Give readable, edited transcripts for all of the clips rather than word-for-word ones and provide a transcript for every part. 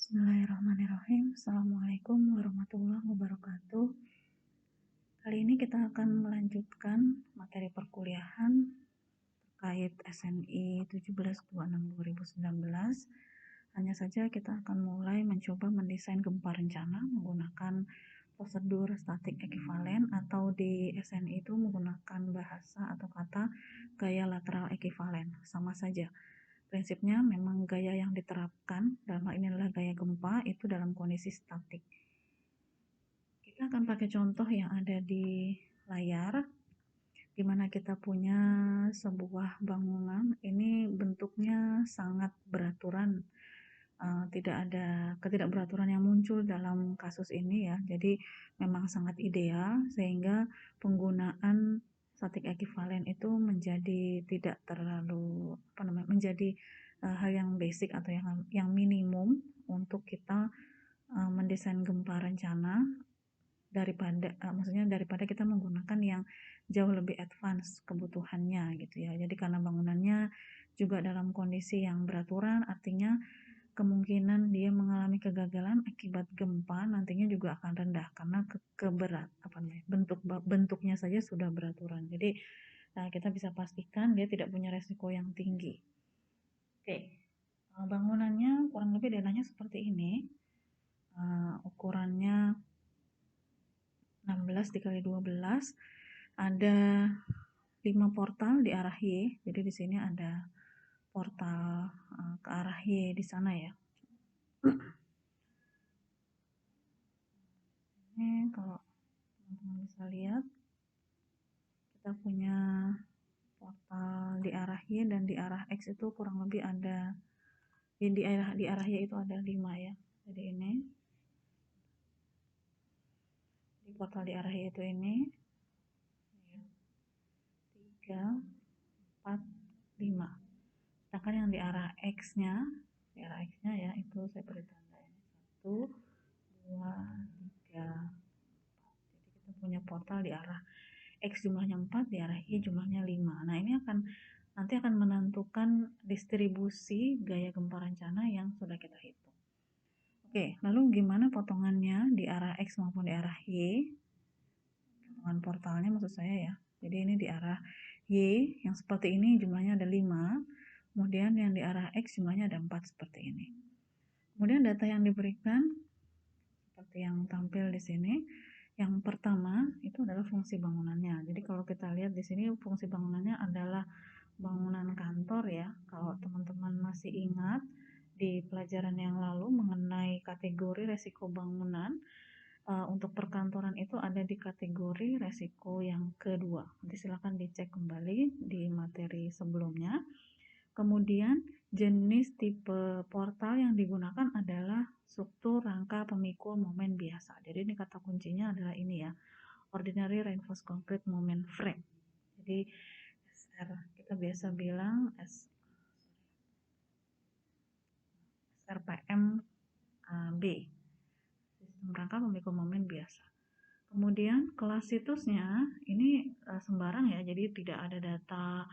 Bismillahirrahmanirrahim. Assalamualaikum warahmatullahi wabarakatuh. Kali ini kita akan melanjutkan materi perkuliahan terkait SNI 1726-2019. Hanya saja kita akan mulai mencoba mendesain gempa rencana menggunakan prosedur statik ekivalen, atau di SNI itu menggunakan bahasa atau kata gaya lateral ekivalen. Sama saja. Prinsipnya memang gaya yang diterapkan dalam hal ini adalah gaya gempa itu dalam kondisi statik. Kita akan pakai contoh yang ada di layar, di mana kita punya sebuah bangunan. Ini bentuknya sangat beraturan, tidak ada ketidakberaturan yang muncul dalam kasus ini ya. Jadi memang sangat ideal sehingga penggunaan statik ekivalen itu menjadi tidak terlalu menjadi hal yang basic atau yang minimum untuk kita mendesain gempa rencana daripada kita menggunakan yang jauh lebih advance kebutuhannya gitu ya. Jadi karena bangunannya juga dalam kondisi yang beraturan, artinya kemungkinan dia mengalami kegagalan akibat gempa nantinya juga akan rendah karena bentuknya saja sudah beraturan. Jadi kita bisa pastikan dia tidak punya resiko yang tinggi. Oke, bangunannya kurang lebih dananya seperti ini. Ukurannya 16 dikali 12, ada 5 portal di arah Y. Jadi di sini ada portal ke arah Y di sana ya. Ini kalau teman-teman bisa lihat, kita punya portal di arah Y dan di arah X itu kurang lebih ada di arah Y itu ada 5 ya. Jadi ini di portal di arah Y itu ini 3, 4, 5. Sedangkan yang di arah X-nya ya itu saya beri tanda ini 1, 2, 3, 4. Jadi kita punya portal di arah X jumlahnya 4, di arah Y jumlahnya 5. Nah ini nanti akan menentukan distribusi gaya gempa rencana yang sudah kita hitung. Oke, lalu gimana potongannya di arah X maupun di arah Y? Potongan portalnya maksud saya ya. Jadi ini di arah Y yang seperti ini jumlahnya ada 5. Kemudian yang di arah X jumlahnya ada 4 seperti ini. Kemudian data yang diberikan seperti yang tampil di sini. Yang pertama itu adalah fungsi bangunannya. Jadi kalau kita lihat di sini fungsi bangunannya adalah bangunan kantor ya. Kalau teman-teman masih ingat di pelajaran yang lalu mengenai kategori resiko bangunan, untuk perkantoran itu ada di kategori resiko yang kedua. Nanti silakan dicek kembali di materi sebelumnya. Kemudian jenis tipe portal yang digunakan adalah struktur rangka pemikul momen biasa. Jadi ini kata kuncinya adalah ini ya, ordinary reinforced concrete moment frame. Jadi SR kita biasa bilang SRPM B, sistem rangka pemikul momen biasa. Kemudian kelas situsnya ini sembarang ya, jadi tidak ada data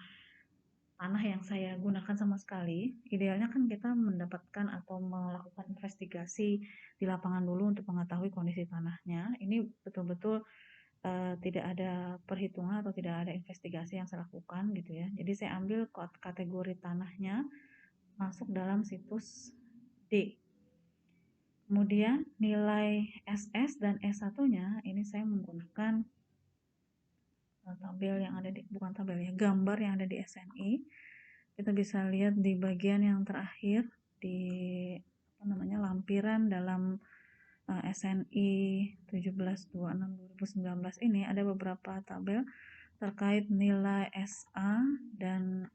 tanah yang saya gunakan sama sekali. Idealnya kan kita mendapatkan atau melakukan investigasi di lapangan dulu untuk mengetahui kondisi tanahnya. Ini betul-betul tidak ada perhitungan atau tidak ada investigasi yang saya lakukan gitu ya. Jadi saya ambil kategori tanahnya masuk dalam situs D. Kemudian nilai SS dan S1-nya ini saya menggunakan tabel yang ada gambar yang ada di SNI. Kita bisa lihat di bagian yang terakhir di lampiran dalam SNI 1726-2019 ini ada beberapa tabel terkait nilai SA dan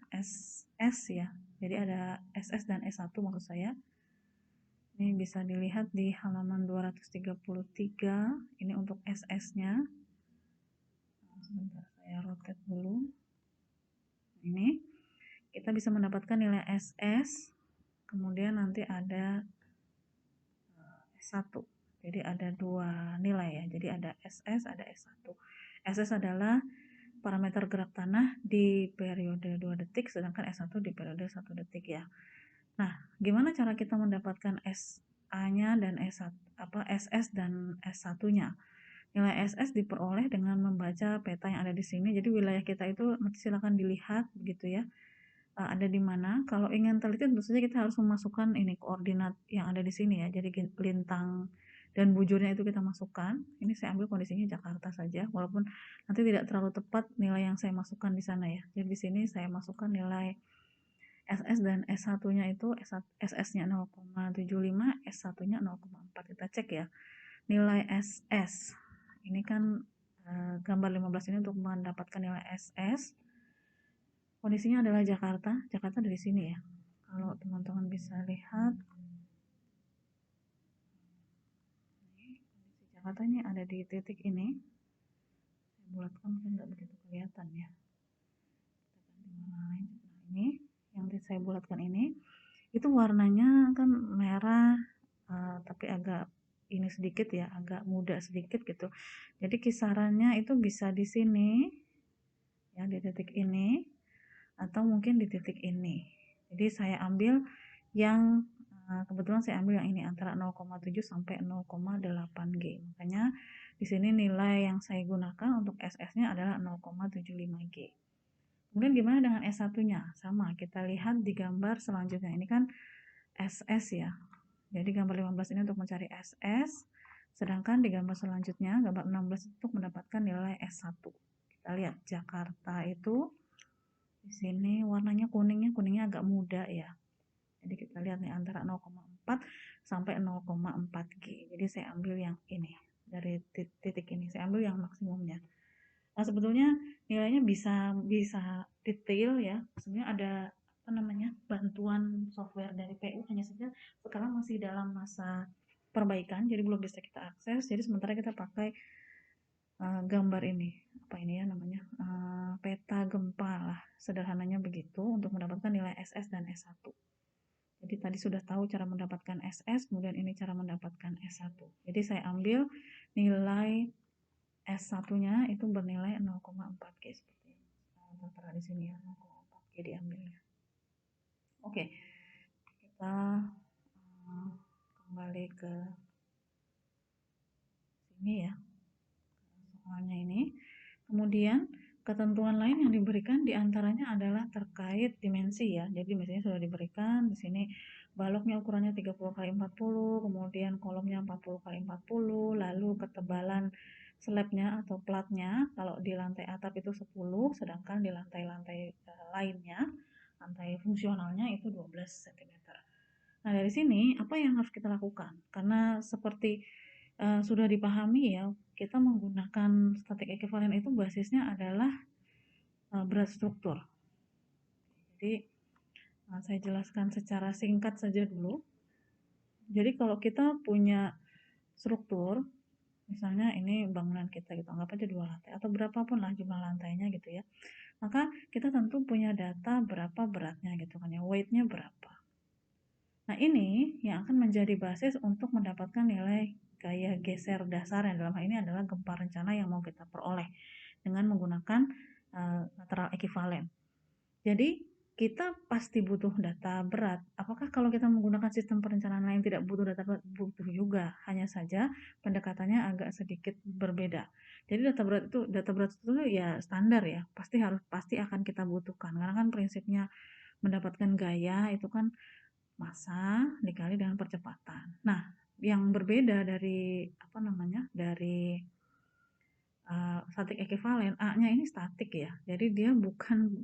SS ya. Jadi ada SS dan S1 maksud saya. Ini bisa dilihat di halaman 233. Ini untuk SS-nya. Sebentar saya rotate dulu. Ini kita bisa mendapatkan nilai SS, kemudian nanti ada S1. Jadi ada 2 nilai ya. Jadi ada SS, ada S1. SS adalah parameter gerak tanah di periode 2 detik, sedangkan S1 di periode 1 detik ya. Nah, gimana cara kita mendapatkan SA-nya dan SS dan S1-nya? Nilai SS diperoleh dengan membaca peta yang ada di sini. Jadi wilayah kita itu nanti silakan dilihat begitu ya. Ada di mana. Kalau ingin teliti tentu saja kita harus memasukkan ini koordinat yang ada di sini ya. Jadi lintang dan bujurnya itu kita masukkan. Ini saya ambil kondisinya Jakarta saja, walaupun nanti tidak terlalu tepat nilai yang saya masukkan di sana ya. Jadi di sini saya masukkan nilai SS dan S1-nya itu SS-nya 0,75, S1-nya 0,4. Kita cek ya. Nilai SS. Ini kan gambar 15 ini untuk mendapatkan nilai SS. Kondisinya adalah Jakarta. Jakarta dari sini ya. Kalau teman-teman bisa lihat, kondisi Jakarta ini ada di titik ini. Saya bulatkan mungkin nggak begitu kelihatan ya. Kita ganti warna lain. Nah, ini yang saya bulatkan ini, itu warnanya kan merah, tapi agak ini sedikit ya, agak muda sedikit gitu. Jadi kisarannya itu bisa di sini, ya di titik ini, atau mungkin di titik ini. Jadi saya ambil yang kebetulan saya ambil yang ini antara 0,7 sampai 0,8 G. Makanya di sini nilai yang saya gunakan untuk SS-nya adalah 0,75 G. Kemudian gimana dengan S1-nya? Sama, kita lihat di gambar selanjutnya. Ini kan SS ya. Jadi gambar 15 ini untuk mencari SS, sedangkan di gambar selanjutnya, gambar 16 untuk mendapatkan nilai S1. Kita lihat Jakarta itu di sini warnanya kuningnya agak muda ya. Jadi kita lihat nih antara 0,4 sampai 0,4 G. Jadi saya ambil yang ini dari titik ini. Saya ambil yang maksimumnya. Nah, sebetulnya nilainya bisa detail ya. Sebenarnya ada apa namanya? Bantuan software dari PU, hanya saja sekarang masih dalam masa perbaikan, jadi belum bisa kita akses. Jadi sementara kita pakai gambar ini. Apa ini ya namanya? Peta gempa lah. Sederhananya begitu untuk mendapatkan nilai SS dan S1. Jadi tadi sudah tahu cara mendapatkan SS, kemudian ini cara mendapatkan S1. Jadi saya ambil nilai S1-nya itu bernilai 0,4 G seperti ini. Tertera di sini ya, 0,4 G diambilnya. Oke, kita kembali ke sini ya, soalnya ini. Kemudian ketentuan lain yang diberikan diantaranya adalah terkait dimensi ya. Jadi misalnya sudah diberikan di sini baloknya ukurannya 30 x 40, kemudian kolomnya 40 x 40, lalu ketebalan slabnya atau platnya kalau di lantai atap itu 10, sedangkan di lantai-lantai lainnya, lantai fungsionalnya itu 12 cm. Nah, dari sini apa yang harus kita lakukan? Karena seperti sudah dipahami ya, kita menggunakan statik ekivalen itu basisnya adalah berat struktur. Jadi saya jelaskan secara singkat saja dulu. Jadi kalau kita punya struktur, misalnya ini bangunan kita gitu, anggap aja 2 lantai atau berapapun lah jumlah lantainya gitu ya. Maka kita tentu punya data berapa beratnya gitu kan ya, weight-nya berapa. Nah, ini yang akan menjadi basis untuk mendapatkan nilai gaya geser dasar yang dalam hal ini adalah gempa rencana yang mau kita peroleh dengan menggunakan lateral ekivalen. Jadi kita pasti butuh data berat. Apakah kalau kita menggunakan sistem perencanaan lain tidak butuh data berat? Butuh juga, hanya saja pendekatannya agak sedikit berbeda. Jadi data berat itu ya standar ya, pasti akan kita butuhkan. Karena kan prinsipnya mendapatkan gaya itu kan massa dikali dengan percepatan. Nah, yang berbeda dari dari statik ekivalen, A-nya ini statik ya. Jadi dia bukan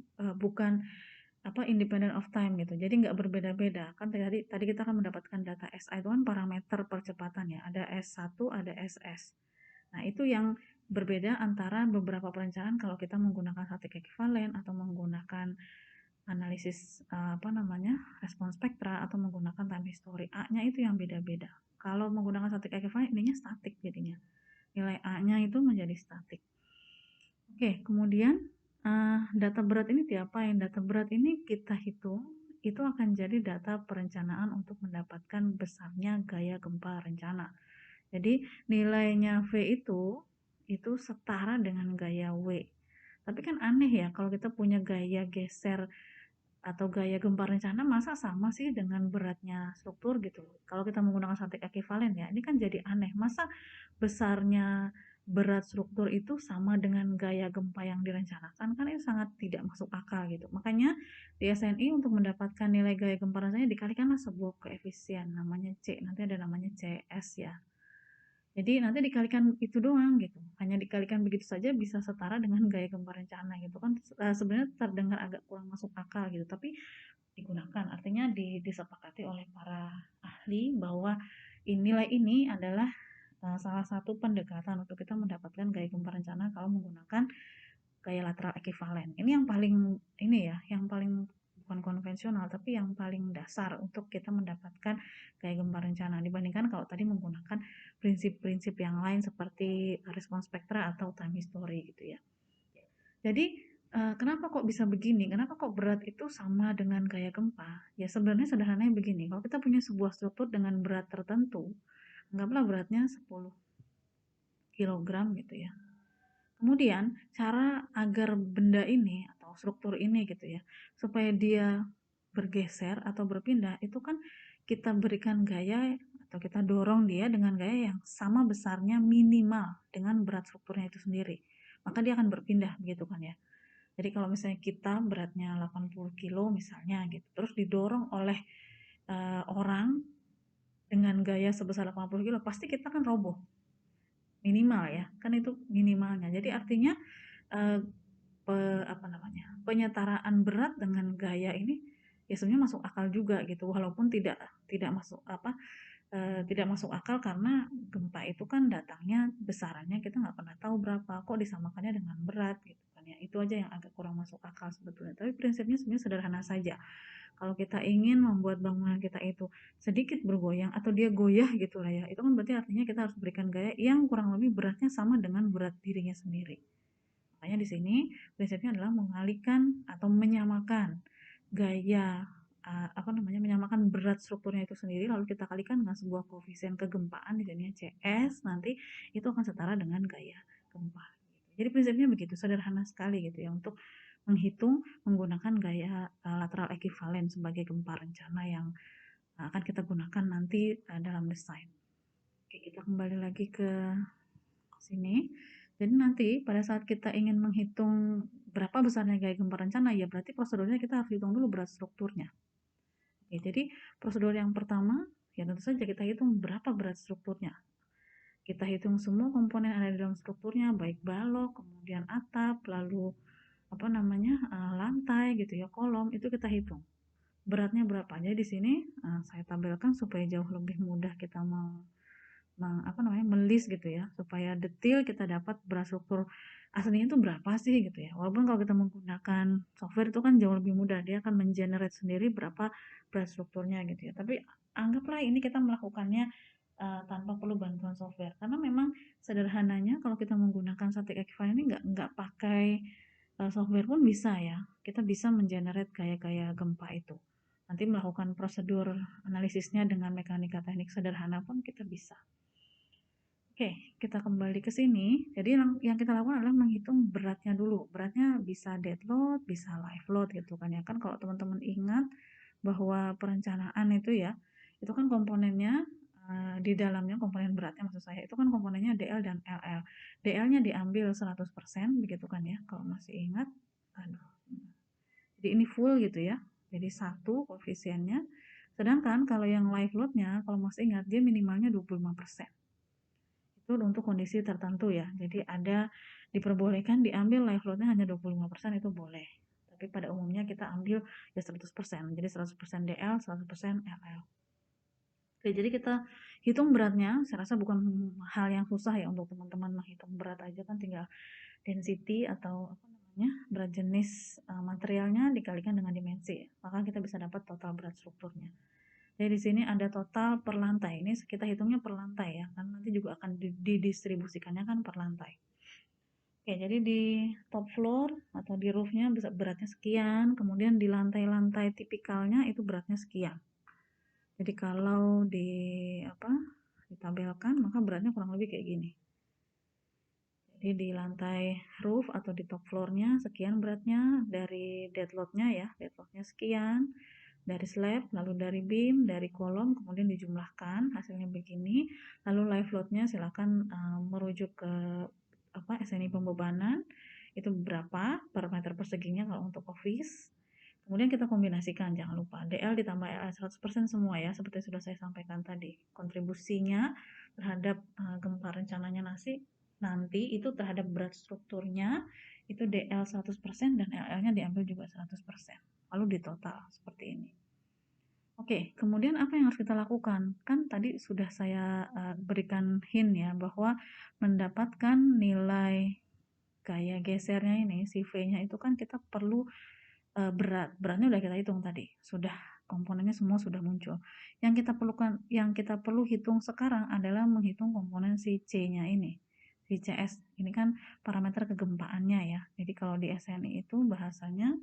independent of time gitu. Jadi nggak berbeda-beda. Kan tadi kita akan mendapatkan data SI itu kan parameter percepatan ya. Ada S1, ada SS. Nah, itu yang berbeda antara beberapa perencanaan kalau kita menggunakan statik ekivalen atau menggunakan analisis respon spektra atau menggunakan time history. A-nya itu yang beda-beda. Kalau menggunakan statik ekivalen ininya statik jadinya. Nilai A-nya itu menjadi statik. Oke, kemudian data berat ini diapain? Data berat ini kita hitung, itu akan jadi data perencanaan untuk mendapatkan besarnya gaya gempa rencana. Jadi nilainya V itu setara dengan gaya W. Tapi kan aneh ya kalau kita punya gaya geser atau gaya gempa rencana masa sama sih dengan beratnya struktur gitu. Kalau kita menggunakan statik ekivalen ya, ini kan jadi aneh. Masa besarnya berat struktur itu sama dengan gaya gempa yang direncanakan? Kan ini sangat tidak masuk akal gitu. Makanya di SNI untuk mendapatkan nilai gaya gempa rencana dikalikanlah sebuah koefisien namanya C. Nanti ada namanya CS ya. Jadi nanti dikalikan itu doang gitu. Hanya dikalikan begitu saja bisa setara dengan gaya gempa rencana gitu kan. Sebenarnya terdengar agak kurang masuk akal gitu, tapi digunakan. Artinya disepakati oleh para ahli bahwa nilai ini adalah salah satu pendekatan untuk kita mendapatkan gaya gempa rencana kalau menggunakan gaya lateral ekivalen. Ini yang paling ini ya, yang paling bukan konvensional tapi yang paling dasar untuk kita mendapatkan gaya gempa rencana dibandingkan kalau tadi menggunakan prinsip-prinsip yang lain seperti respons spektra atau time history gitu ya. Jadi kenapa kok bisa begini? Kenapa kok berat itu sama dengan gaya gempa? Ya sebenarnya sederhananya begini, kalau kita punya sebuah struktur dengan berat tertentu, anggaplah beratnya 10 kg gitu ya. Kemudian cara agar benda ini atau struktur ini gitu ya, supaya dia bergeser atau berpindah itu kan kita berikan gaya atau kita dorong dia dengan gaya yang sama besarnya minimal dengan berat strukturnya itu sendiri. Maka dia akan berpindah begitu kan ya. Jadi kalau misalnya kita beratnya 80 kilo misalnya gitu, terus didorong oleh orang dengan gaya sebesar 80 kilo, pasti kita kan roboh. Minimal ya, kan itu minimalnya. Jadi artinya eh, penyetaraan berat dengan gaya ini ya sebenarnya masuk akal juga gitu, walaupun tidak masuk tidak masuk akal karena gempa itu kan datangnya besarannya kita nggak pernah tahu berapa, kok disamakannya dengan berat gitu kan ya. Itu aja yang agak kurang masuk akal sebetulnya, tapi prinsipnya sebenarnya sederhana saja. Kalau kita ingin membuat bangunan kita itu sedikit bergoyang atau dia goyah gitu lah ya, itu kan berarti artinya kita harus berikan gaya yang kurang lebih beratnya sama dengan berat dirinya sendiri. Makanya di sini prinsipnya adalah mengalihkan atau menyamakan gaya menyamakan berat strukturnya itu sendiri lalu kita kalikan dengan sebuah koefisien kegempaan di sini CS, nanti itu akan setara dengan gaya gempa. Jadi prinsipnya begitu, sederhana sekali gitu ya untuk menghitung menggunakan gaya lateral ekivalen sebagai gempa rencana yang akan kita gunakan nanti dalam desain. Oke, kita kembali lagi ke sini. Jadi nanti pada saat kita ingin menghitung berapa besarnya gaya gempa rencana, ya berarti prosedurnya kita harus hitung dulu berat strukturnya. Oke, jadi prosedur yang pertama, ya tentu saja kita hitung berapa berat strukturnya. Kita hitung semua komponen yang ada di dalam strukturnya, baik balok, kemudian atap, lalu lantai gitu ya, kolom, itu kita hitung beratnya berapa. Jadi di sini saya tabelkan supaya jauh lebih mudah kita melis gitu ya, supaya detail kita dapat berat struktur aslinya itu berapa sih gitu ya. Walaupun kalau kita menggunakan software itu kan jauh lebih mudah, dia akan mengenerate sendiri berapa berat strukturnya gitu ya. Tapi anggaplah ini kita melakukannya tanpa perlu bantuan software, karena memang sederhananya kalau kita menggunakan static ekivalen ini nggak pakai software pun bisa ya, kita bisa mengenerate gaya-gaya gempa itu. Nanti melakukan prosedur analisisnya dengan mekanika teknik sederhana pun kita bisa. Oke, kita kembali ke sini. Jadi yang kita lakukan adalah menghitung beratnya dulu. Beratnya bisa dead load, bisa live load gitu kan ya. Kan kalau teman-teman ingat bahwa perencanaan itu ya, itu kan komponennya di dalamnya komponen beratnya maksud saya itu kan komponennya DL dan LL. DL-nya diambil 100% begitu kan ya, kalau masih ingat. Aduh. Jadi ini full gitu ya. Jadi 1 koefisiennya. Sedangkan kalau yang live load-nya kalau masih ingat dia minimalnya 25%. Itu untuk kondisi tertentu ya. Jadi ada diperbolehkan diambil live load-nya hanya 25% itu boleh. Tapi pada umumnya kita ambil ya 100%. Jadi 100% DL, 100% LL. Oke, jadi kita hitung beratnya, saya rasa bukan hal yang susah ya untuk teman-teman menghitung berat aja kan tinggal density atau berat jenis materialnya dikalikan dengan dimensi, maka kita bisa dapat total berat strukturnya. Jadi di sini ada total per lantai, ini kita hitungnya per lantai ya, kan nanti juga akan didistribusikannya kan per lantai. Oke, jadi di top floor atau di roofnya bisa beratnya sekian, kemudian di lantai-lantai tipikalnya itu beratnya sekian. Jadi kalau ditabelkan maka beratnya kurang lebih kayak gini. Jadi di lantai roof atau di top floornya sekian beratnya, dari dead load-nya ya, dead load-nya sekian, dari slab, lalu dari beam, dari kolom, kemudian dijumlahkan, hasilnya begini. Lalu live load-nya silakan merujuk ke SNI pembebanan, itu berapa per meter perseginya kalau untuk office. Kemudian kita kombinasikan, jangan lupa DL ditambah LL 100% semua ya, seperti sudah saya sampaikan tadi. Kontribusinya terhadap gempa rencananya nanti itu terhadap berat strukturnya itu DL 100% dan LL-nya diambil juga 100%. Lalu ditotal seperti ini. Oke, kemudian apa yang harus kita lakukan? Kan tadi sudah saya berikan hint ya bahwa mendapatkan nilai gaya gesernya ini, si V-nya itu kan kita perlu beratnya udah kita hitung tadi, sudah komponennya semua sudah muncul. Yang kita perlu hitung sekarang adalah menghitung komponen si C-nya ini, si CS. Ini kan parameter kegempaannya ya. Jadi kalau di SNI itu bahasanya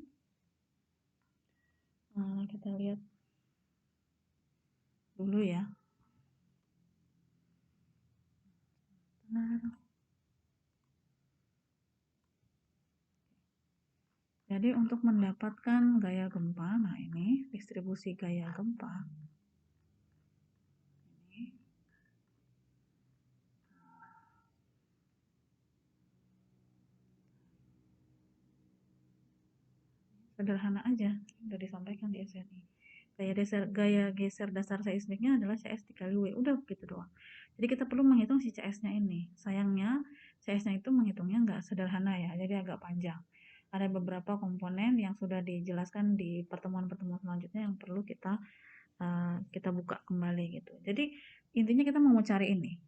kita lihat dulu ya. Jadi untuk mendapatkan gaya gempa, nah ini distribusi gaya gempa. Sederhana aja, udah disampaikan di SNI. Gaya geser dasar seismiknya adalah CS dikali W, udah begitu doang. Jadi kita perlu menghitung si CS-nya ini. Sayangnya CS-nya itu menghitungnya nggak sederhana ya, jadi agak panjang. Ada beberapa komponen yang sudah dijelaskan di pertemuan-pertemuan selanjutnya yang perlu kita buka kembali gitu. Jadi intinya kita mau cari ini,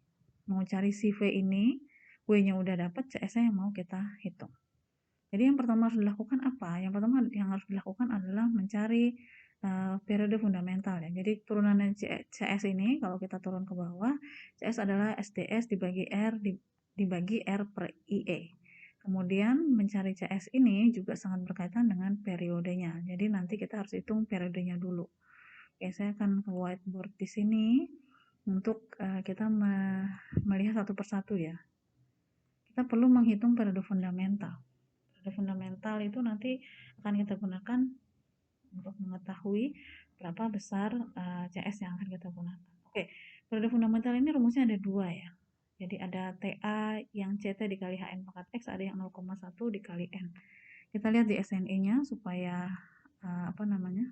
mau cari si V ini, W-nya udah dapat, CS-nya yang mau kita hitung. Jadi yang pertama harus dilakukan apa? Yang pertama yang harus dilakukan adalah mencari periode fundamental ya. Jadi turunan CS ini kalau kita turun ke bawah, CS adalah SDS dibagi R per IE. Kemudian mencari CS ini juga sangat berkaitan dengan periodenya. Jadi nanti kita harus hitung periodenya dulu. Oke, saya akan ke whiteboard di sini untuk kita melihat satu persatu ya. Kita perlu menghitung periode fundamental. Fundamental itu nanti akan kita gunakan untuk mengetahui berapa besar CS yang akan kita gunakan. Oke, periode fundamental ini rumusnya ada dua ya. Jadi ada TA yang CT dikali HN pangkat X, ada yang 0,1 dikali N. Kita lihat di SNI-nya supaya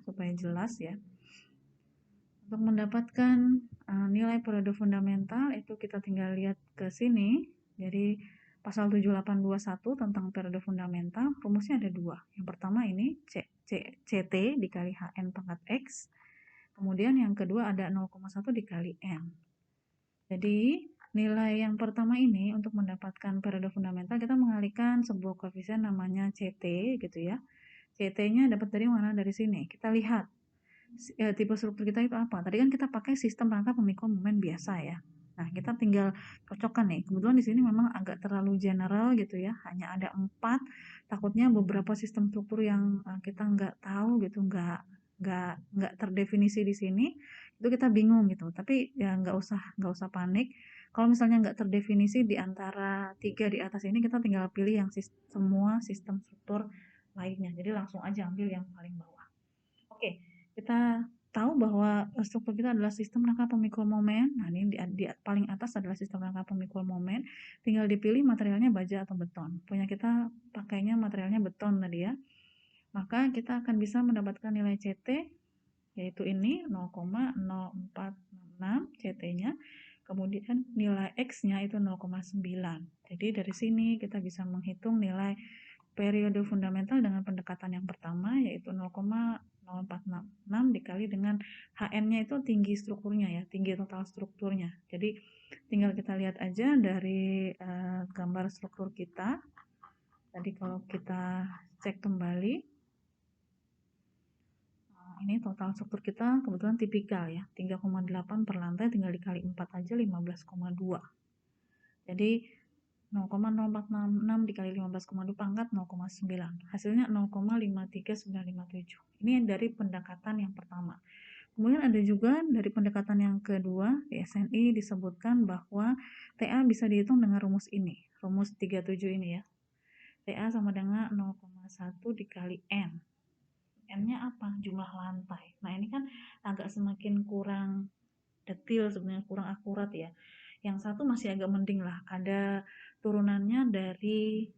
supaya jelas ya. Untuk mendapatkan nilai periode fundamental itu kita tinggal lihat ke sini. Jadi Pasal 7821 tentang periode fundamental, rumusnya ada dua. Yang pertama ini CT dikali HN pangkat X. Kemudian yang kedua ada 0,1 dikali N. Jadi nilai yang pertama ini untuk mendapatkan periode fundamental kita mengalihkan sebuah koefisien namanya CT gitu ya. CT-nya dapat dari mana? Dari sini. Kita lihat tipe struktur kita itu apa. Tadi kan kita pakai sistem rangka pemikul momen biasa ya. Nah, kita tinggal cocokkan nih. Kebetulan di sini memang agak terlalu general gitu ya. Hanya ada 4. Takutnya beberapa sistem struktur yang kita nggak tahu gitu, nggak terdefinisi di sini, itu kita bingung gitu. Tapi ya nggak usah panik. Kalau misalnya nggak terdefinisi di antara 3 di atas ini, kita tinggal pilih yang semua sistem struktur lainnya. Jadi langsung aja ambil yang paling bawah. Oke, kita tahu bahwa struktur kita adalah sistem rangka pemikul momen. Nah, ini di paling atas adalah sistem rangka pemikul momen. Tinggal dipilih materialnya baja atau beton. Punya kita pakainya materialnya beton tadi ya. Maka kita akan bisa mendapatkan nilai CT, yaitu ini 0,0466 CT-nya. Kemudian nilai X-nya itu 0,9. Jadi dari sini kita bisa menghitung nilai periode fundamental dengan pendekatan yang pertama, yaitu 0,0466 dikali dengan HN-nya itu tinggi strukturnya ya, tinggi total strukturnya. Jadi tinggal kita lihat aja dari gambar struktur kita. Tadi kalau kita cek kembali, ini total struktur kita kebetulan tipikal ya, 3,8 per lantai tinggal dikali 4 aja 15,2. Jadi 0,0466 dikali 15,2 pangkat 0,9. Hasilnya 0,53957. Ini dari pendekatan yang pertama. Kemudian ada juga dari pendekatan yang kedua di SNI disebutkan bahwa TA bisa dihitung dengan rumus ini, rumus 37 ini ya. TA sama dengan 0,1 dikali N. N-nya apa? Jumlah lantai. Nah ini kan agak semakin kurang detail sebenarnya, kurang akurat ya. Yang satu masih agak mending lah, ada turunannya dari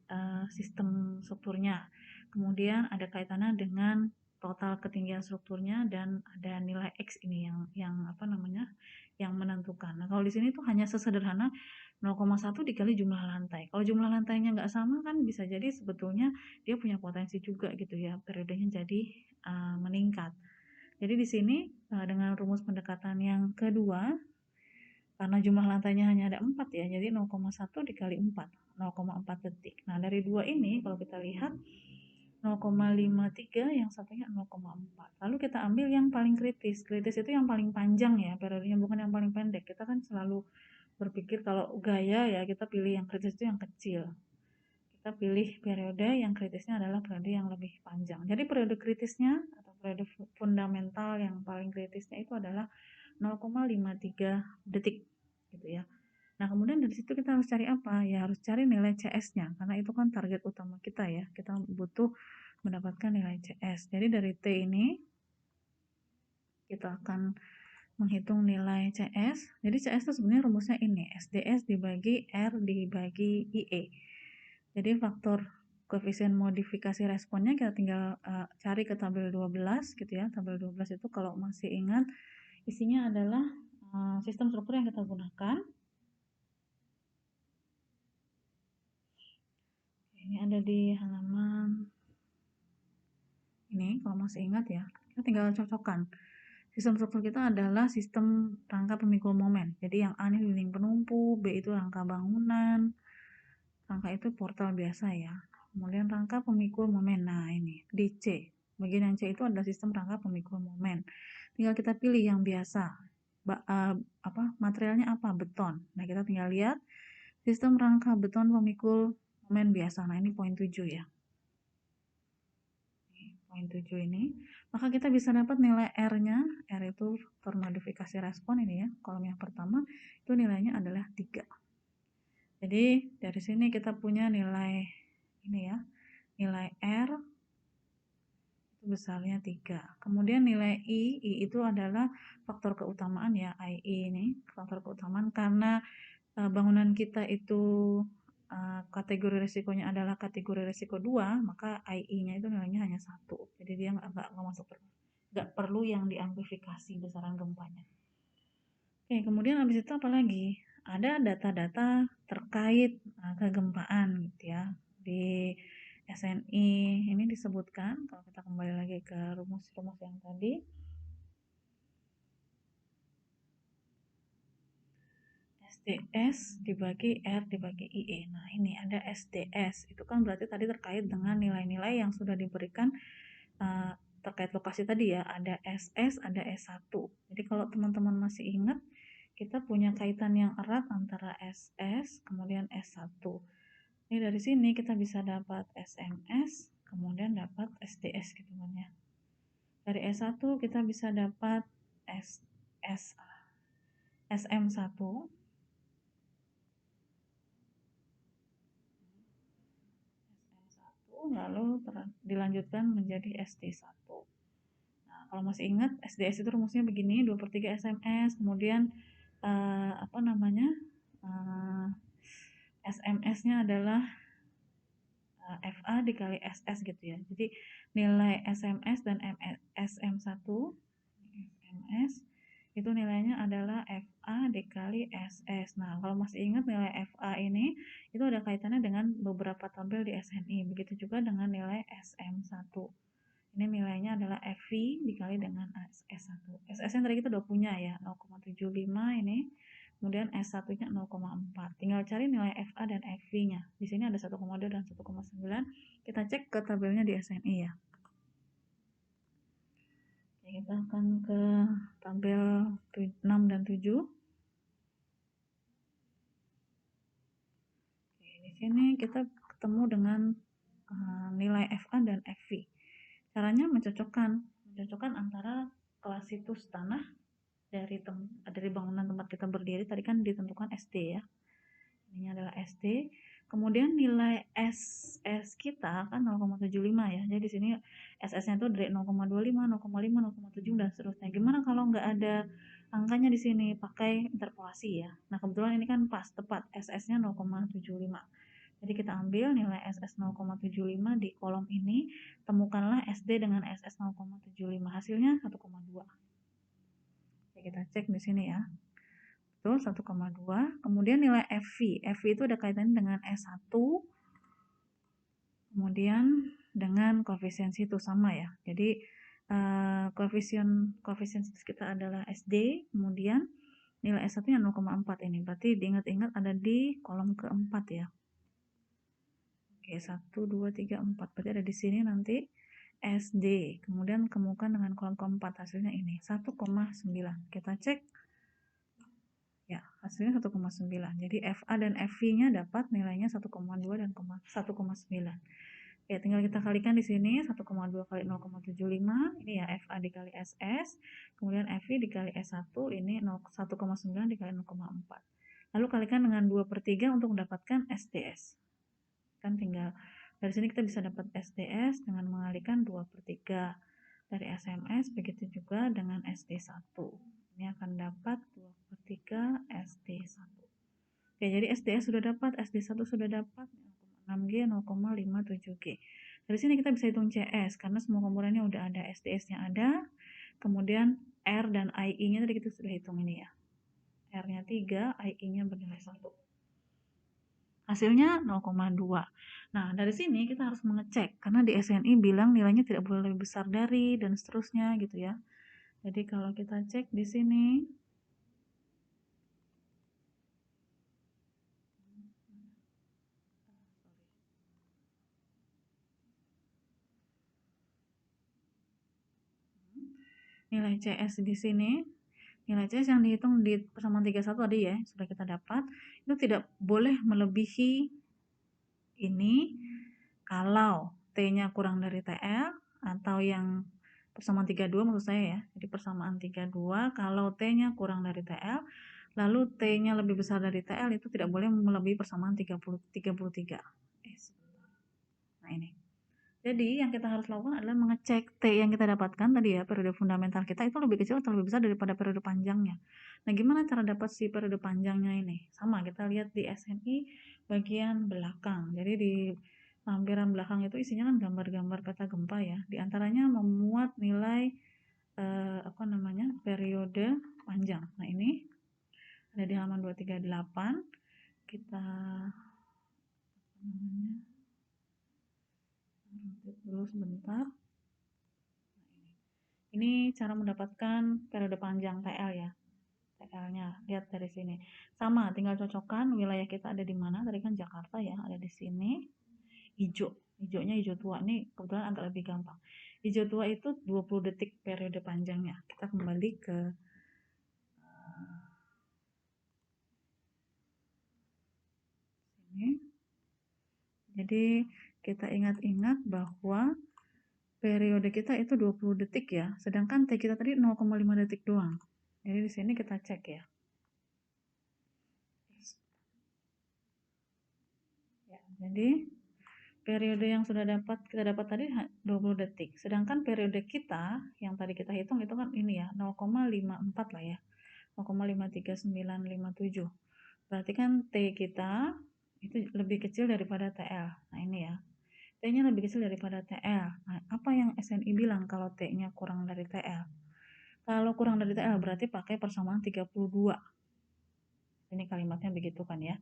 sistem strukturnya. Kemudian ada kaitannya dengan total ketinggian strukturnya dan ada nilai X ini yang apa namanya? Yang menentukan. Nah, kalau di sini tuh hanya sesederhana 0,1 dikali jumlah lantai. Kalau jumlah lantainya nggak sama kan bisa jadi sebetulnya dia punya potensi juga gitu ya, periodenya jadi meningkat. Jadi di sini dengan rumus pendekatan yang kedua, karena jumlah lantainya hanya ada 4 ya, jadi 0,1 dikali 4, 0,4 detik. Nah dari dua ini kalau kita lihat 0,53, yang satunya 0,4. Lalu kita ambil yang paling kritis. Kritis itu yang paling panjang ya, periodenya bukan yang paling pendek. Kita kan selalu berpikir kalau gaya ya kita pilih yang kritis itu yang kecil. Kita pilih periode yang kritisnya adalah periode yang lebih panjang. Jadi periode kritisnya atau periode fundamental yang paling kritisnya itu adalah 0,53 detik gitu ya. Nah, kemudian dari situ kita harus cari apa? Ya harus cari nilai CS-nya karena itu kan target utama kita ya. Kita butuh mendapatkan nilai CS. Jadi dari T ini kita akan menghitung nilai CS. Jadi CS itu sebenarnya rumusnya ini, SDS dibagi R dibagi IE. Jadi faktor koefisien modifikasi responnya kita tinggal cari ke tabel 12 gitu ya. Tabel 12 itu kalau masih ingat isinya adalah sistem struktur yang kita gunakan. Ini ada di halaman ini, kalau masih ingat ya, kita tinggal cocokkan. Sistem struktur kita adalah sistem rangka pemikul momen. Jadi yang A ini dinding penumpu, B itu rangka bangunan, rangka itu portal biasa ya. Kemudian rangka pemikul momen. Nah ini di C. Bagian yang C itu adalah sistem rangka pemikul momen. Tinggal kita pilih yang biasa. Materialnya apa? Beton. Nah kita tinggal lihat sistem rangka beton pemikul momen biasa. Nah ini poin 7 ya. Poin 7 ini, maka kita bisa dapat nilai R-nya. R itu faktor modifikasi respon ini ya, kolom yang pertama itu nilainya adalah 3. Jadi dari sini kita punya nilai ini ya, nilai R itu besarnya 3. Kemudian nilai I itu adalah faktor keutamaan ya, I ini faktor keutamaan karena bangunan kita itu kategori risikonya adalah kategori risiko 2, maka IE-nya itu nilainya hanya 1. Jadi dia nggak masuk, nggak perlu yang diamplifikasi besaran gempanya. Oke, kemudian habis itu apa lagi? Ada data-data terkait kegempaan gitu ya. Di SNI ini disebutkan, kalau kita kembali lagi ke rumus-rumus yang tadi, SDS dibagi R dibagi IE. Nah ini ada SDS, itu kan berarti tadi terkait dengan nilai-nilai yang sudah diberikan terkait lokasi tadi ya, ada SS, ada S1. Jadi kalau teman-teman masih ingat, kita punya kaitan yang erat antara SS, kemudian S1. Ini dari sini kita bisa dapat SMS, kemudian dapat SDS gitu kan ya. Dari S1 kita bisa dapat SM1, lalu dilanjutkan menjadi SD1. Nah, kalau masih ingat SDS itu rumusnya begini, 2/3 SMS, kemudian SMS-nya adalah FA dikali SS gitu ya. Jadi nilai SMS dan SM1 SMS itu nilainya adalah FA dikali SS. Nah, kalau masih ingat nilai FA ini itu ada kaitannya dengan beberapa tabel di SNI. Begitu juga dengan nilai SM1. Ini nilainya adalah FV dikali dengan S1. SS yang tadi kita udah punya ya, 0,75 ini. Kemudian S1-nya 0,4. Tinggal cari nilai FA dan FV-nya. Di sini ada 1,2 dan 1,9. Kita cek ke tabelnya di SNI ya. Oke, kita akan ke tabel 6 dan 7. Oke, di sini kita ketemu dengan nilai FA dan FV. Caranya mencocokkan antara kelas situs tanah dari bangunan tempat kita berdiri tadi kan ditentukan SD ya. Ini adalah SD. Kemudian nilai SS kita kan 0,75 ya. Jadi di sini SS-nya itu dari 0,25, 0,5, 0,7 dan seterusnya. Gimana kalau nggak ada angkanya di sini? Pakai interpolasi ya. Nah, kebetulan ini kan pas tepat SS-nya 0,75. Jadi kita ambil nilai SS 0,75 di kolom ini, temukanlah SD dengan SS 0,75. Hasilnya 1,2. Oke, kita cek di sini ya. Betul, 1,2. Kemudian nilai FV. FV itu ada kaitannya dengan S1. Kemudian dengan koefisien situs sama ya. Jadi koefisien situs kita adalah SD, kemudian nilai S1-nya 0,4 ini. Berarti diingat-ingat ada di kolom keempat ya. Oke, 1, 2, 3, 4. Berarti ada di sini nanti SD. Kemudian kemukan dengan kolom keempat. Hasilnya ini, 1,9. Kita cek. Ya, hasilnya 1,9. Jadi FA dan FV-nya dapat nilainya 1,2 dan 1,9. Ya, tinggal kita kalikan di sini 1,2 kali 0,75. Ini ya FA dikali SS. Kemudian FV dikali S1. Ini 1,9 dikali 0,4. Lalu kalikan dengan 2/3 untuk mendapatkan SDS. Kan tinggal dari sini kita bisa dapat SDS dengan mengalikan 2/3 dari SMS, begitu juga dengan SD1. Ini akan dapat 2/3 SD1. Oke, jadi SDS sudah dapat, SD1 sudah dapat 0,6G, 0,57G. Dari sini kita bisa hitung CS karena semua komponennya udah ada, SDS-nya ada. Kemudian R dan IE-nya tadi kita sudah hitung ini ya. R-nya 3, IE-nya bernilai 1. Hasilnya 0,2. Nah, dari sini kita harus mengecek karena di SNI bilang nilainya tidak boleh lebih besar dari dan seterusnya gitu ya. Jadi kalau kita cek di sini nilai CS di sini, nilai CS yang dihitung di persamaan 31 tadi ya, sudah kita dapat, itu tidak boleh melebihi ini kalau T-nya kurang dari TL atau yang persamaan 32 maksud saya ya. Jadi persamaan 32 kalau T-nya kurang dari TL, lalu T-nya lebih besar dari TL itu tidak boleh melebihi persamaan 33. Nah, ini. Jadi yang kita harus lakukan adalah mengecek T yang kita dapatkan tadi ya, periode fundamental kita itu lebih kecil atau lebih besar daripada periode panjangnya. Nah, gimana cara dapat si periode panjangnya ini? Sama, kita lihat di SNI bagian belakang. Jadi di lampiran belakang itu isinya kan gambar-gambar peta gempa ya. Di antaranya memuat nilai periode panjang. Nah, ini ada di halaman 238. Kita dulu sebentar. Ini cara mendapatkan periode panjang TL ya. TL-nya, lihat dari sini. Sama, tinggal cocokkan wilayah kita ada di mana. Tadi kan Jakarta ya, ada di sini. Hijau. Hijaunya hijau tua. Ini kebetulan agak lebih gampang. Hijau tua itu 20 detik periode panjangnya. Kita kembali ke sini. Jadi kita ingat-ingat bahwa periode kita itu 20 detik ya. Sedangkan T kita tadi 0,5 detik doang. Jadi di sini kita cek ya. Jadi periode yang kita dapat tadi 20 detik. Sedangkan periode kita yang tadi kita hitung itu kan ini ya 0,54 lah ya. 0,53957. Berarti kan T kita itu lebih kecil daripada TL. Nah, ini ya. T-nya lebih kecil daripada TL. Nah, apa yang SNI bilang kalau T-nya kurang dari TL? Kalau kurang dari TL berarti pakai persamaan 32. Ini kalimatnya begitu kan ya.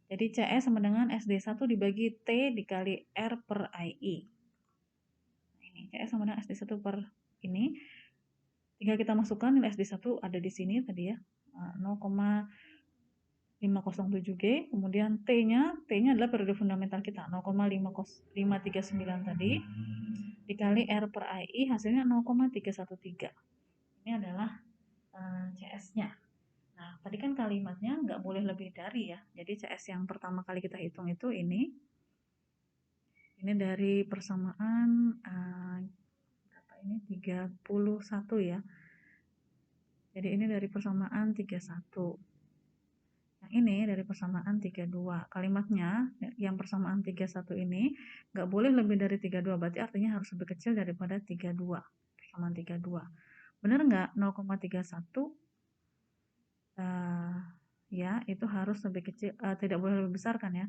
Jadi CS sama dengan SD1 dibagi T dikali R per IE. Nah, ini CS sama dengan SD1 per ini. Tinggal kita masukkan nilai SD1 ada di sini tadi ya. 0,507G. Kemudian T-nya adalah periode fundamental kita. 0,539 tadi. Dikali R per IE hasilnya 0,313. Ini adalah CS-nya. Nah, tadi kan kalimatnya nggak boleh lebih dari ya. Jadi CS yang pertama kali kita hitung itu ini. Ini dari persamaan berapa ini? 31 ya. Jadi ini dari persamaan 31. Yang ini dari persamaan 32. Kalimatnya yang persamaan 31 ini nggak boleh lebih dari 32. Berarti artinya harus lebih kecil daripada 32. Persamaan 32. Benar nggak? 0,31 ya itu harus lebih kecil, tidak boleh lebih besar kan ya.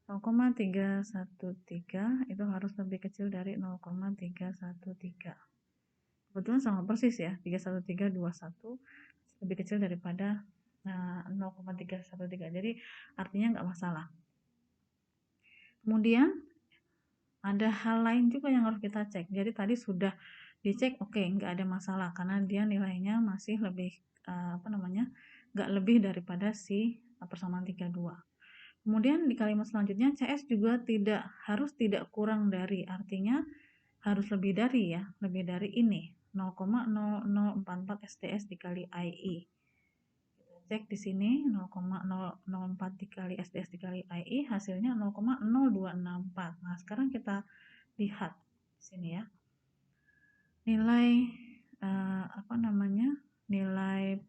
0,313 itu harus lebih kecil dari 0,313. Kebetulan sama persis ya, 31321 lebih kecil daripada 0,313. Jadi artinya nggak masalah. Kemudian ada hal lain juga yang harus kita cek. Jadi tadi sudah dicek, oke, nggak ada masalah karena dia nilainya masih lebih nggak lebih daripada si persamaan 32. Kemudian di kalimat selanjutnya CS juga tidak kurang dari, artinya harus lebih dari ya, lebih dari ini 0,0044 SDS dikali IE. Kita cek di sini 0,004 dikali SDS dikali IE hasilnya 0,0264. Nah, sekarang kita lihat di sini ya. Nilai nilai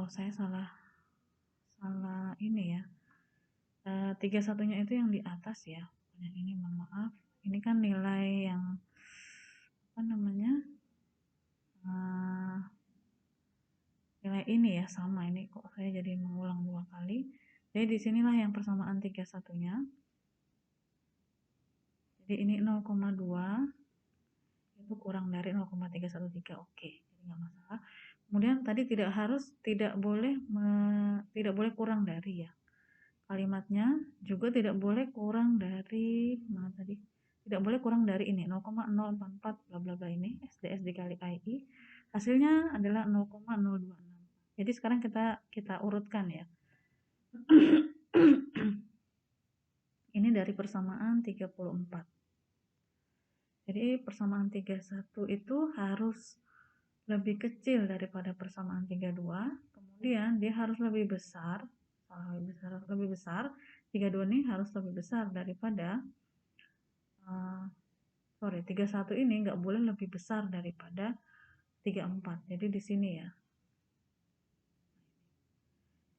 saya salah ini ya. 31-nya itu yang di atas ya. Yang ini mohon maaf. Ini kan nilai yang nilai ini ya sama, ini kok saya jadi mengulang 2 kali. Jadi disinilah yang persamaan 31-nya. Jadi ini 0,2 itu kurang dari 0,313. Oke, jadi nggak masalah. Kemudian tadi tidak boleh kurang dari ya. Kalimatnya juga tidak boleh kurang dari tidak boleh kurang dari ini 0,044 bla bla bla ini SDS dikali IE hasilnya adalah 0,026. Jadi sekarang kita urutkan ya. Ini dari persamaan 34. Jadi persamaan 31 itu harus lebih kecil daripada persamaan 32, kemudian dia harus lebih besar. 32 ini harus lebih besar daripada 31 ini nggak boleh lebih besar daripada 34. Jadi di sini ya.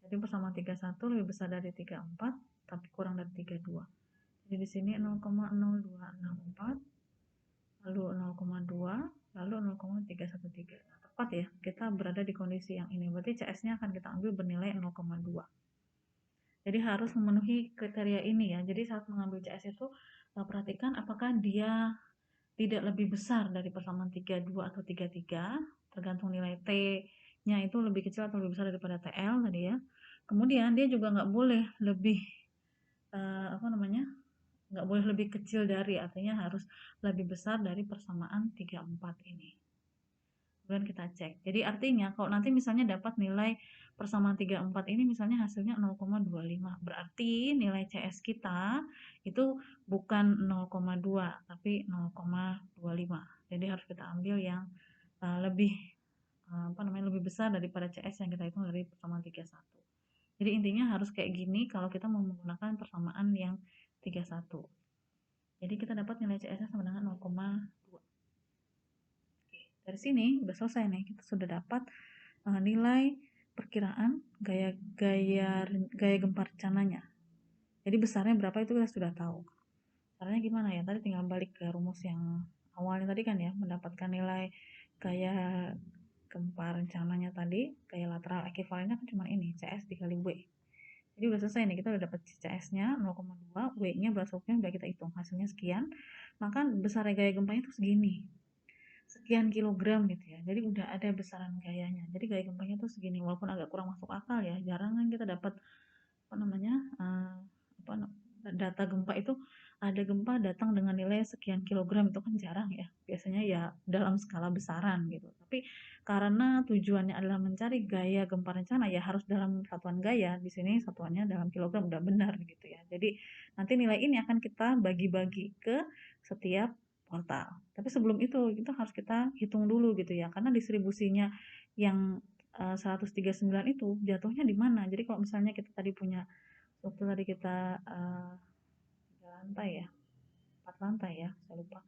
Jadi persamaan 31 lebih besar dari 34 tapi kurang dari 32. Jadi di sini 0,0264 lalu 0,2 lalu 0,313. Nah, tepat ya, kita berada di kondisi yang ini. Berarti CS-nya akan kita ambil bernilai 0,2. Jadi harus memenuhi kriteria ini ya. Jadi saat mengambil CS itu perhatikan apakah dia tidak lebih besar dari persamaan 32 atau 33, tergantung nilai T-nya itu lebih kecil atau lebih besar daripada TL tadi ya. Kemudian dia juga nggak boleh lebih nggak boleh lebih kecil dari, artinya harus lebih besar dari persamaan 34 ini. Kemudian kita cek. Jadi artinya kalau nanti misalnya dapat nilai persamaan 34 ini misalnya hasilnya 0,25. Berarti nilai CS kita itu bukan 0,2 tapi 0,25. Jadi harus kita ambil yang lebih lebih besar daripada CS yang kita hitung dari persamaan 31. Jadi intinya harus kayak gini kalau kita mau menggunakan persamaan yang 31. Jadi kita dapat nilai CS-nya sama dengan 0,2. Dari sini udah selesai nih, kita sudah dapat nilai perkiraan gaya gempa rencananya. Jadi besarnya berapa itu kita sudah tahu. Caranya gimana ya? Tadi tinggal balik ke rumus yang awalnya tadi kan ya, mendapatkan nilai gaya gempa rencananya tadi, gaya lateral ekivalennya kan cuma ini, CS dikali W. Jadi udah selesai nih, kita udah dapat CS-nya 0,2, W-nya berasuknya udah kita hitung, hasilnya sekian. Maka besar gaya gempanya itu segini. Sekian kilogram gitu ya. Jadi udah ada besaran gayanya. Jadi gaya gempanya tuh segini, walaupun agak kurang masuk akal ya. Jarang kan kita dapat data gempa itu ada gempa datang dengan nilai sekian kilogram, itu kan jarang ya. Biasanya ya dalam skala besaran gitu. Tapi karena tujuannya adalah mencari gaya gempa rencana ya harus dalam satuan gaya. Di sini satuannya dalam kilogram udah benar gitu ya. Jadi nanti nilai ini akan kita bagi-bagi ke setiap portal. Tapi sebelum itu kita harus kita hitung dulu gitu ya. Karena distribusinya yang 139 itu jatuhnya di mana. Jadi kalau misalnya kita tadi punya waktu tadi kita 4 lantai ya, saya lupa.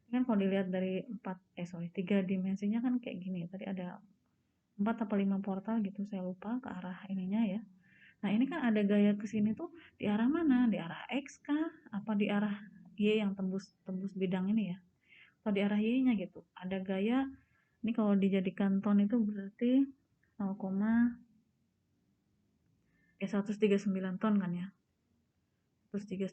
Ini kan kalau dilihat dari 3 dimensinya kan kayak gini. Tadi ada 4 atau 5 portal gitu, saya lupa ke arah ininya ya. Nah ini kan ada gaya ke sini tuh di arah mana? Di arah X kah? Apa di arah Y yang tembus bidang ini ya? Atau di arah Y-nya gitu. Ada gaya, ini kalau dijadikan ton itu berarti 0, 139 ton kan ya. Terus 3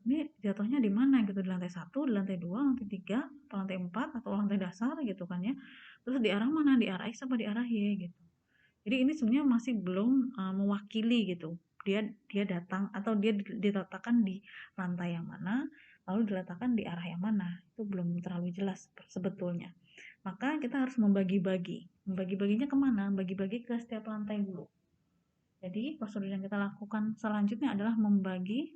ini jatuhnya di mana gitu, di lantai 1, di lantai 2, lantai 3, atau lantai 4, atau lantai dasar gitu kan ya. Terus di arah mana? Di arah X apa di arah Y gitu. Jadi ini sebenarnya masih belum mewakili gitu. Dia datang atau dia diletakkan di lantai yang mana, lalu diletakkan di arah yang mana. Itu belum terlalu jelas sebetulnya. Maka kita harus membagi-bagi. Membagi-baginya kemana? Bagi-bagi ke setiap lantai dulu. Jadi prosedur yang kita lakukan selanjutnya adalah membagi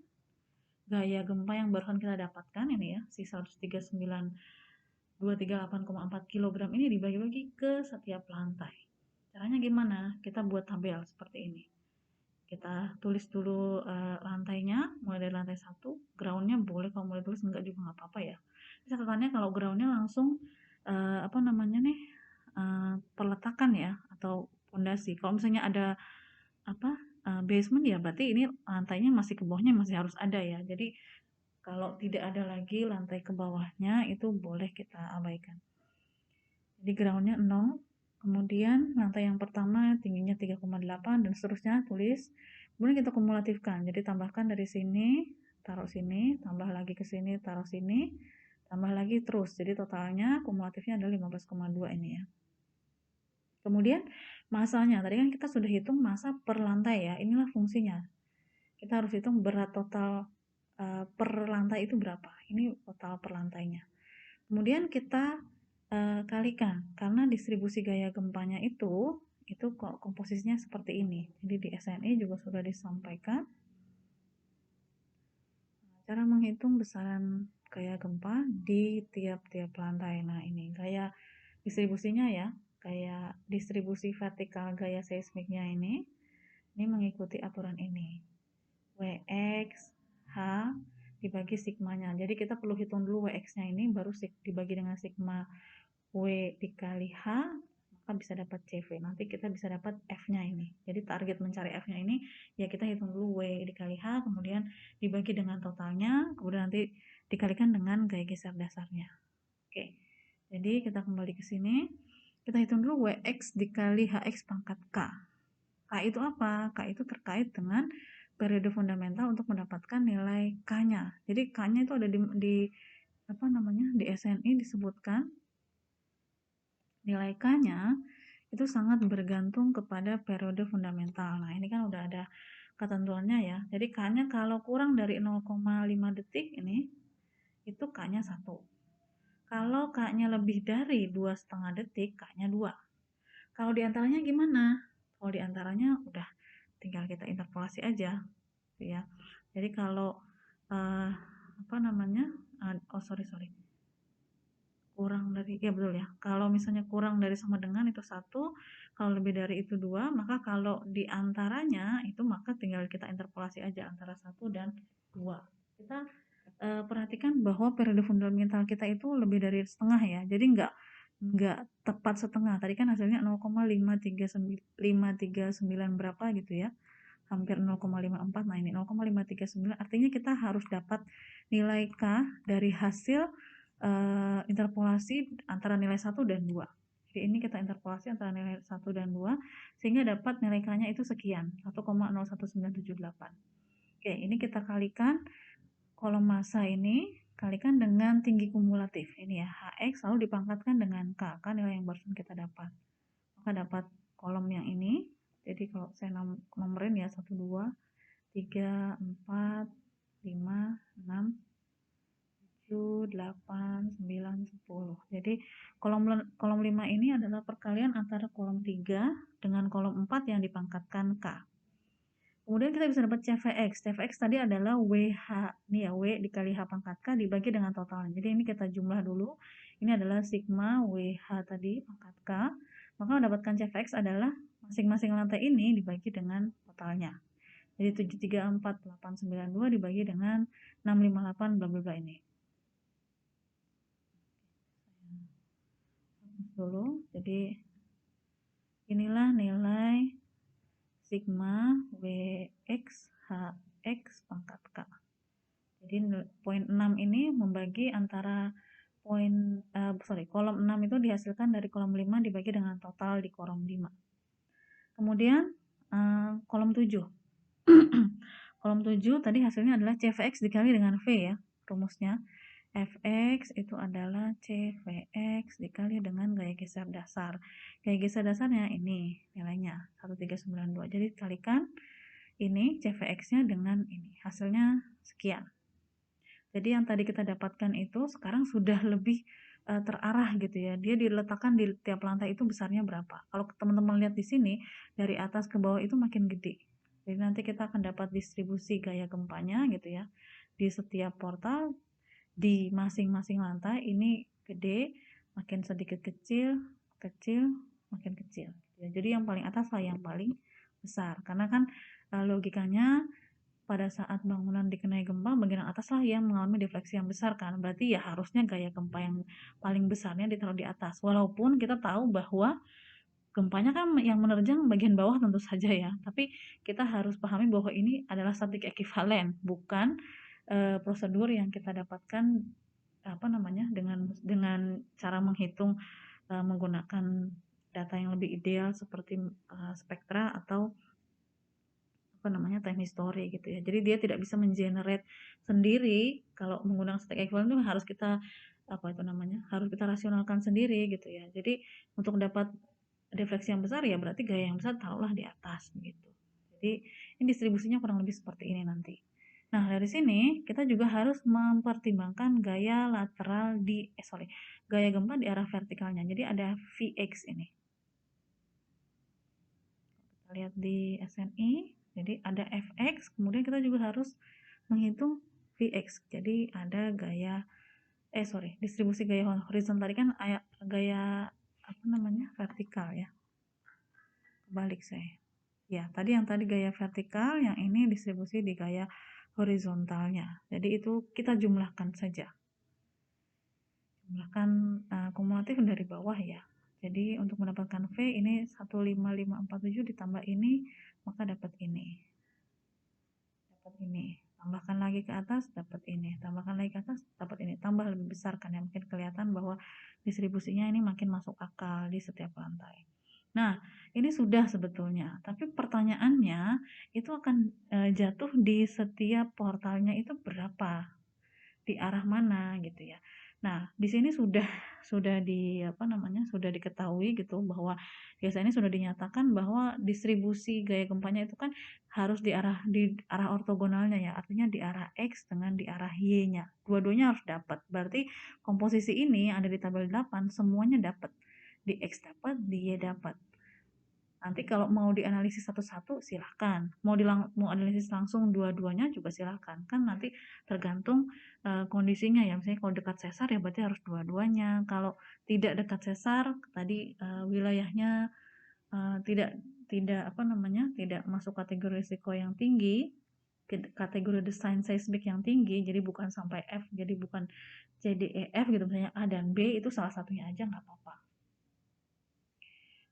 gaya gempa yang barusan kita dapatkan ini ya, si 139.238,4 kg ini dibagi-bagi ke setiap lantai. Caranya gimana? Kita buat tabel seperti ini. Kita tulis dulu lantainya, mulai dari lantai 1, groundnya boleh kalau mulai tulis enggak juga nggak apa-apa ya. Catatannya kalau groundnya langsung perletakan ya atau fondasi. Kalau misalnya ada basement ya berarti ini lantainya masih ke bawahnya masih harus ada ya. Jadi kalau tidak ada lagi lantai ke bawahnya itu boleh kita abaikan. Jadi groundnya 0, kemudian lantai yang pertama tingginya 3,8 dan seterusnya tulis. Kemudian kita kumulatifkan, jadi tambahkan dari sini, taruh sini, tambah lagi ke sini, taruh sini, tambah lagi terus. Jadi totalnya kumulatifnya adalah 15,2 ini ya. Kemudian masanya, tadi kan kita sudah hitung massa per lantai ya, inilah fungsinya. Kita harus hitung berat total per lantai itu berapa, ini total per lantainya. Kemudian kita kalikan, karena distribusi gaya gempanya itu komposisinya seperti ini. Jadi di SNI juga sudah disampaikan cara menghitung besaran gaya gempa di tiap-tiap lantai. Nah ini gaya distribusinya ya, kayak distribusi vertikal gaya seismiknya ini mengikuti aturan ini. Wx H dibagi sigmanya. Jadi kita perlu hitung dulu Wx-nya ini, baru dibagi dengan sigma W dikali H, maka bisa dapat CV. Nanti kita bisa dapat F-nya ini. Jadi target mencari F-nya ini, ya kita hitung dulu W dikali H, kemudian dibagi dengan totalnya, kemudian nanti dikalikan dengan gaya geser dasarnya. Oke, jadi kita kembali ke sini. Kita hitung dulu Wx dikali Hx pangkat K. K itu apa? K itu terkait dengan periode fundamental untuk mendapatkan nilai K-nya. Jadi K-nya itu ada di SNI disebutkan nilai K-nya itu sangat bergantung kepada periode fundamental. Nah, ini kan udah ada ketentuannya ya. Jadi K-nya kalau kurang dari 0,5 detik ini itu K-nya 1. Kalau K-nya lebih dari 2,5 detik, K-nya 2. Kalau diantaranya gimana? Kalau diantaranya udah tinggal kita interpolasi aja ya. Jadi kalau kurang dari, ya betul ya, kalau misalnya kurang dari sama dengan itu 1, kalau lebih dari itu 2, maka kalau diantaranya itu maka tinggal kita interpolasi aja antara 1 dan 2. Kita perhatikan bahwa periode fundamental kita itu lebih dari setengah ya, jadi nggak tepat setengah. Tadi kan hasilnya 0,539 berapa gitu ya, hampir 0,54. Nah ini 0,539 artinya kita harus dapat nilai K dari hasil interpolasi antara nilai 1 dan 2. Jadi ini kita interpolasi antara nilai 1 dan 2 sehingga dapat nilai K-nya itu sekian, 1,01978. Oke, ini kita kalikan kolom massa ini, kalikan dengan tinggi kumulatif. Ini ya, Hx lalu dipangkatkan dengan K, kan nilai yang barusan kita dapat. Maka dapat kolom yang ini. Jadi kalau saya nomorin ya 1, 2, 3, 4, 5, 6, 7, 8, 9, 10. Jadi kolom 5 ini adalah perkalian antara kolom 3 dengan kolom 4 yang dipangkatkan K. Kemudian kita bisa dapat CVX. CVX tadi adalah WH, ini ya, W dikali H pangkat K dibagi dengan totalnya. Jadi ini kita jumlah dulu. Ini adalah sigma WH tadi pangkat K. Maka mendapatkan CVX adalah masing-masing lantai ini dibagi dengan totalnya. Jadi 734,892 dibagi dengan 658 bla bla bla ini. Dulu, jadi inilah nilai sigma Wx Hx pangkat K. Jadi poin 6 ini membagi antara kolom 6 itu dihasilkan dari kolom 5 dibagi dengan total di kolom 5. Kemudian kolom 7. Kolom 7 tadi hasilnya adalah CVX dikali dengan V ya, rumusnya. Fx itu adalah CVX dikali dengan gaya geser dasar. Gaya geser dasarnya ini nilainya 1392. Jadi kalikan ini CVX-nya dengan ini. Hasilnya sekian. Jadi yang tadi kita dapatkan itu sekarang sudah lebih terarah gitu ya. Dia diletakkan di tiap lantai itu besarnya berapa. Kalau teman-teman lihat di sini dari atas ke bawah itu makin gede. Jadi nanti kita akan dapat distribusi gaya gempanya gitu ya. Di setiap portal di masing-masing lantai ini gede, makin sedikit kecil, makin kecil. Jadi yang paling atas lah yang paling besar. Karena kan logikanya pada saat bangunan dikenai gempa, bagian atas lah yang mengalami defleksi yang besar kan. Berarti ya harusnya gaya gempa yang paling besarnya ditaruh di atas. Walaupun kita tahu bahwa gempanya kan yang menerjang bagian bawah tentu saja ya. Tapi kita harus pahami bahwa ini adalah statik ekivalen, bukan prosedur yang kita dapatkan dengan cara menghitung menggunakan data yang lebih ideal seperti spektra atau time history gitu ya. Jadi dia tidak bisa mengenerate sendiri. Kalau menggunakan statik ekivalen itu harus kita harus kita rasionalkan sendiri gitu ya. Jadi untuk dapat defleksi yang besar ya berarti gaya yang besar taruhlah di atas gitu. Jadi ini distribusinya kurang lebih seperti ini nanti. Nah, dari sini kita juga harus mempertimbangkan gaya lateral gaya gempa di arah vertikalnya. Jadi ada Vx ini. Kita lihat di SNI, jadi ada Fx, kemudian kita juga harus menghitung Vx. Jadi ada distribusi gaya horizontal tadi kan gaya vertikal ya. Kebalik saya. Ya, yang tadi gaya vertikal, yang ini distribusi di gaya horizontalnya. Jadi itu kita jumlahkan saja. Jumlahkan kumulatif dari bawah ya. Jadi untuk mendapatkan V ini 15547 ditambah ini, maka dapat ini. Dapat ini. Tambahkan lagi ke atas, dapat ini. Tambahkan lagi ke atas, dapat ini. Tambah lebih besar kan ya. Mungkin kelihatan bahwa distribusinya ini makin masuk akal di setiap lantai. Nah, ini sudah sebetulnya, tapi pertanyaannya itu akan jatuh di setiap portalnya itu berapa, di arah mana gitu ya. Nah, di sini sudah diketahui gitu bahwa biasanya sudah dinyatakan bahwa distribusi gaya gempanya itu kan harus di arah ortogonalnya ya, artinya di arah X dengan di arah Y-nya. Dua-duanya harus dapat. Berarti komposisi ini yang ada di tabel 8 semuanya dapat. Di X dapat, di Y dapat. Nanti kalau mau dianalisis satu-satu silahkan, mau analisis langsung dua-duanya juga silahkan. Kan nanti tergantung kondisinya ya. Misalnya kalau dekat sesar ya berarti harus dua-duanya. Kalau tidak dekat sesar, tadi wilayahnya tidak masuk kategori risiko yang tinggi, kategori desain seismik yang tinggi, jadi bukan sampai F, jadi bukan C, D, E, F gitu, misalnya A dan B itu salah satunya aja nggak apa-apa.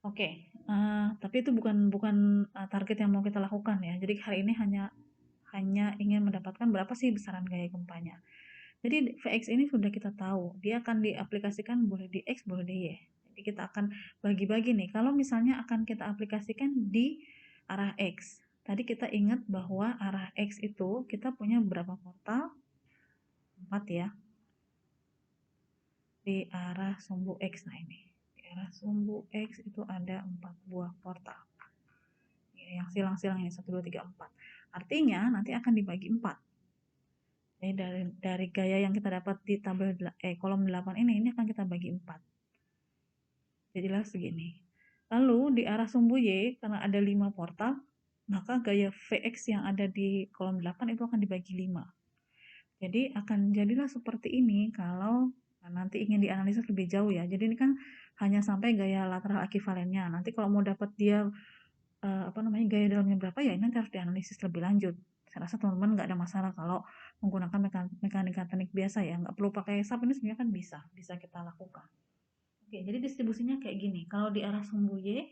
Oke, tapi itu bukan target yang mau kita lakukan ya. Jadi hari ini hanya ingin mendapatkan berapa sih besaran gaya gempanya. Jadi Vx ini sudah kita tahu, dia akan diaplikasikan boleh di X, boleh di Y. Jadi kita akan bagi-bagi nih. Kalau misalnya akan kita aplikasikan di arah X. Tadi kita ingat bahwa arah X itu kita punya berapa portal? 4 ya. Di arah sumbu X, nah ini. Di arah sumbu X itu ada 4 buah portal. Yang silang-silang ini 1, 2, 3, 4. Artinya nanti akan dibagi 4. Jadi dari gaya yang kita dapat di tabel kolom 8 ini akan kita bagi 4. Jadilah segini. Lalu di arah sumbu Y karena ada 5 portal, maka gaya Vx yang ada di kolom 8 itu akan dibagi 5. Jadi akan jadilah seperti ini kalau nanti ingin dianalisis lebih jauh ya. Jadi ini kan hanya sampai gaya lateral ekivalennya. Nanti kalau mau dapat dia gaya dalamnya berapa ya ini nanti harus dianalisis lebih lanjut. Saya rasa teman-teman nggak ada masalah kalau menggunakan mekanika teknik biasa ya, nggak perlu pakai SAP, ini sebenarnya kan bisa kita lakukan. Oke, jadi distribusinya kayak gini. Kalau di arah sumbu Y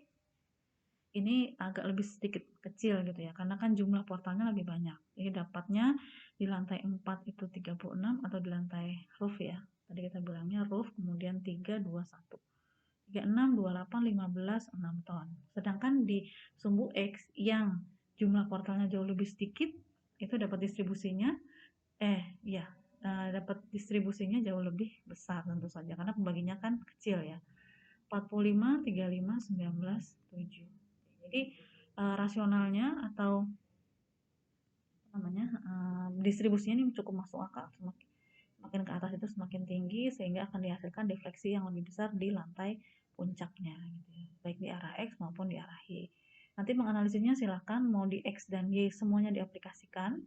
ini agak lebih sedikit kecil gitu ya, karena kan jumlah portalnya lebih banyak. Jadi dapatnya di lantai 4 itu 36 atau di lantai roof ya. Tadi kita bilangnya roof, kemudian 3, 2, 1. 36, 28, 15, 6 ton. Sedangkan di sumbu X yang jumlah portalnya jauh lebih sedikit, itu dapat distribusinya, ya, dapat distribusinya jauh lebih besar tentu saja, karena pembaginya kan kecil ya. 45, 35, 19, 7. Jadi rasionalnya atau namanya distribusinya ini cukup masuk akal. Semakin ke atas itu semakin tinggi sehingga akan dihasilkan defleksi yang lebih besar di lantai puncaknya gitu ya. Baik di arah X maupun di arah Y. Nanti menganalisisnya silahkan mau di X dan Y semuanya diaplikasikan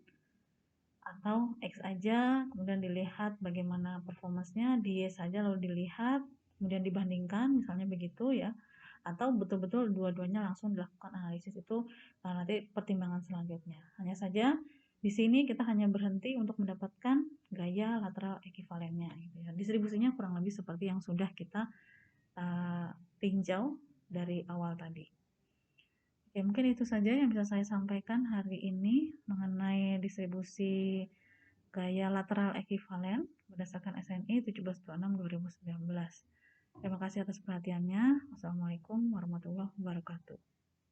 atau X aja kemudian dilihat bagaimana performance-nya, di Y saja lalu dilihat kemudian dibandingkan misalnya begitu ya, atau betul-betul dua-duanya langsung dilakukan analisis itu nanti pertimbangan selanjutnya. Hanya saja di sini kita hanya berhenti untuk mendapatkan gaya lateral ekivalennya gitu ya. Distribusinya kurang lebih seperti yang sudah kita tinjau dari awal tadi. Oke, mungkin itu saja yang bisa saya sampaikan hari ini mengenai distribusi gaya lateral ekivalen berdasarkan SNI 1726/2019. Terima kasih atas perhatiannya. Wassalamualaikum warahmatullahi wabarakatuh.